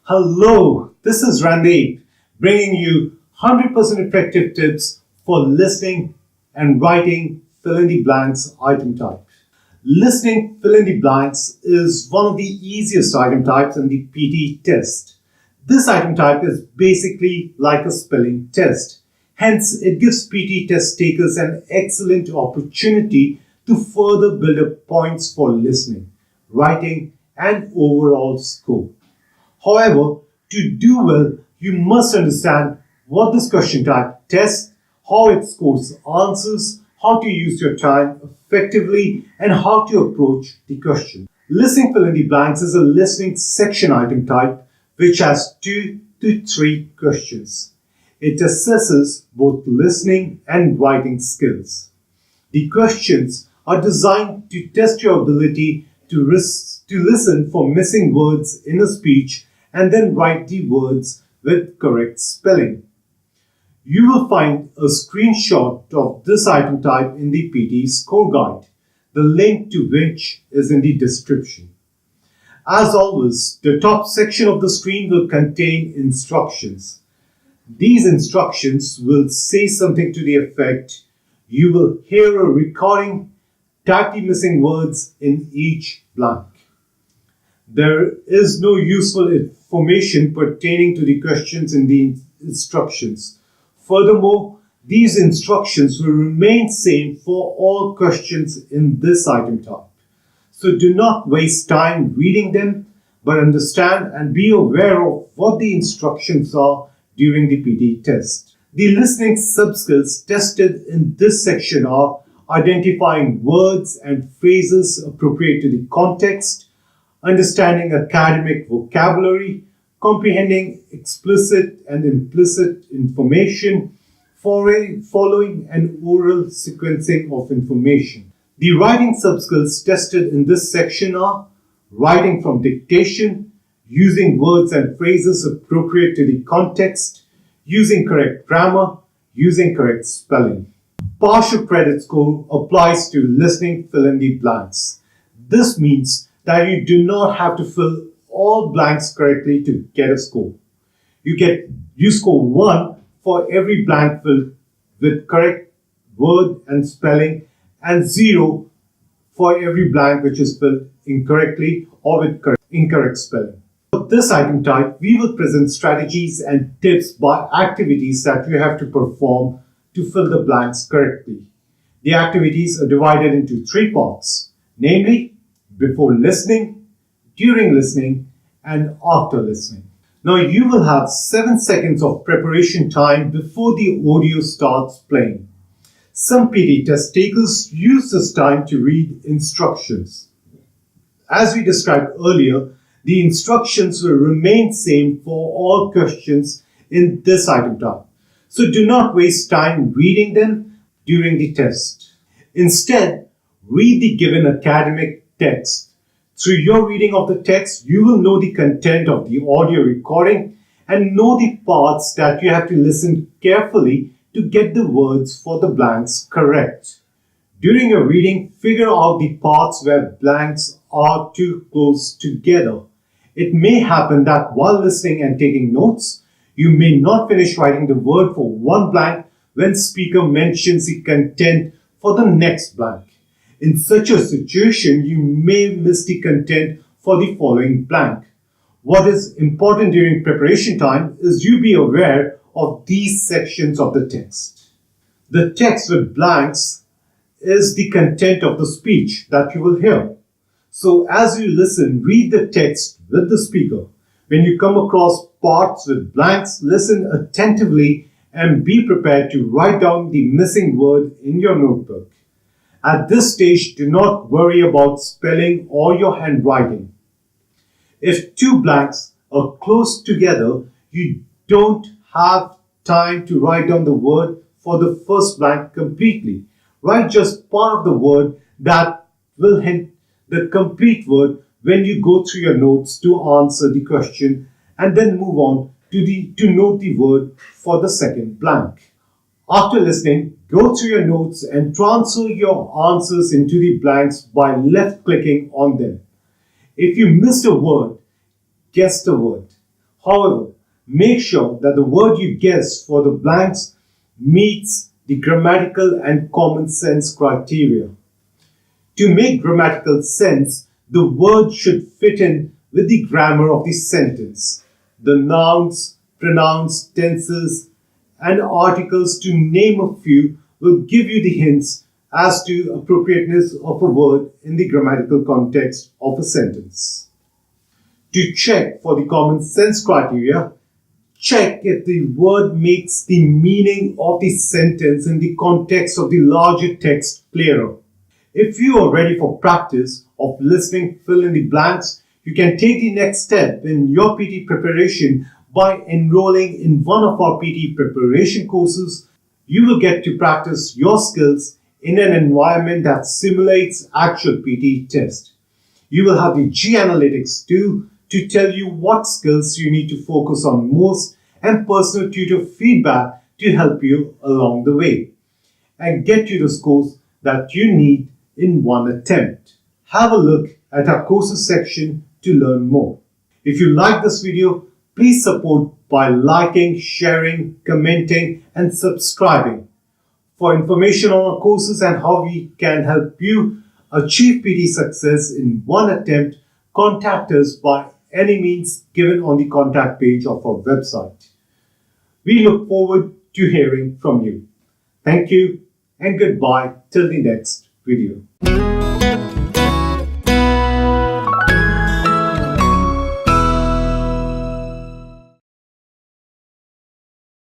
Hello, this is Randeep bringing you 100% effective tips for listening and writing fill in the blanks item type. Listening fill in the blanks is one of the easiest item types in the PT test. This item type is basically like a spelling test. Hence, it gives PT test takers an excellent opportunity to further build up points for listening, writing, and overall score. However, to do well, you must understand what this question type tests, how it scores answers, how to use your time effectively, and how to approach the question. Listening fill in the blanks is a listening section item type which has 2 to 3 questions. It assesses both listening and writing skills. The questions are designed to test your ability to listen for missing words in a speech and then write the words with correct spelling. You will find a screenshot of this item type in the PT score guide, the link to which is in the description. As always, the top section of the screen will contain instructions. These instructions will say something to the effect, you will hear a recording, type the missing words in each blank. There is no useful information pertaining to the questions in the instructions. Furthermore, these instructions will remain same for all questions in this item type. So do not waste time reading them, but understand and be aware of what the instructions are during the PT test. The listening sub-skills tested in this section are identifying words and phrases appropriate to the context, understanding academic vocabulary, comprehending explicit and implicit information, following an oral sequencing of information. The writing sub-skills tested in this section are writing from dictation, using words and phrases appropriate to the context, using correct grammar, using correct spelling. Partial credit score applies to listening fill in the blanks. This means that you do not have to fill all blanks correctly to get a score. You score 1 for every blank filled with correct word and spelling, and 0 for every blank which is filled incorrectly or with incorrect spelling. For this item type, we will present strategies and tips by activities that you have to perform to fill the blanks correctly. The activities are divided into 3 parts, namely before listening, during listening, and after listening. Now you will have 7 seconds of preparation time before the audio starts playing. Some PT test takers use this time to read instructions. As we described earlier, the instructions will remain same for all questions in this item type. So do not waste time reading them during the test. Instead, read the given academic text. Through your reading of the text, you will know the content of the audio recording and know the parts that you have to listen carefully to get the words for the blanks correct. During your reading, figure out the parts where blanks are too close together. It may happen that while listening and taking notes, you may not finish writing the word for one blank when speaker mentions the content for the next blank. In such a situation, you may miss the content for the following blank. What is important during preparation time is you be aware of these sections of the text. The text with blanks is the content of the speech that you will hear. So as you listen, read the text with the speaker. When you come across parts with blanks, listen attentively and be prepared to write down the missing word in your notebook. At this stage, do not worry about spelling or your handwriting. If 2 blanks are close together, you don't have time to write down the word for the first blank completely. Write just part of the word that will hint the complete word when you go through your notes to answer the question, and then move on to note the word for the second blank. After listening, go through your notes and transfer your answers into the blanks by left-clicking on them. If you missed a word, guess the word. However, make sure that the word you guess for the blanks meets the grammatical and common sense criteria. To make grammatical sense, the word should fit in with the grammar of the sentence. The nouns, pronouns, tenses, and articles, to name a few, will give you the hints as to appropriateness of a word in the grammatical context of a sentence. To check for the common sense criteria, check if the word makes the meaning of the sentence in the context of the larger text clearer. If you are ready for practice of listening fill in the blanks, you can take the next step in your PT preparation by enrolling in one of our PT preparation courses. You will get to practice your skills in an environment that simulates actual PT test. You will have the G Analytics tool to tell you what skills you need to focus on most and personal tutor feedback to help you along the way and get you the scores that you need in one attempt. Have a look at our courses section to learn more. If you like this video, please support by liking, sharing, commenting, and subscribing. For information on our courses and how we can help you achieve PT success in one attempt, contact us by any means given on the contact page of our website. We look forward to hearing from you. Thank you and goodbye till the next video.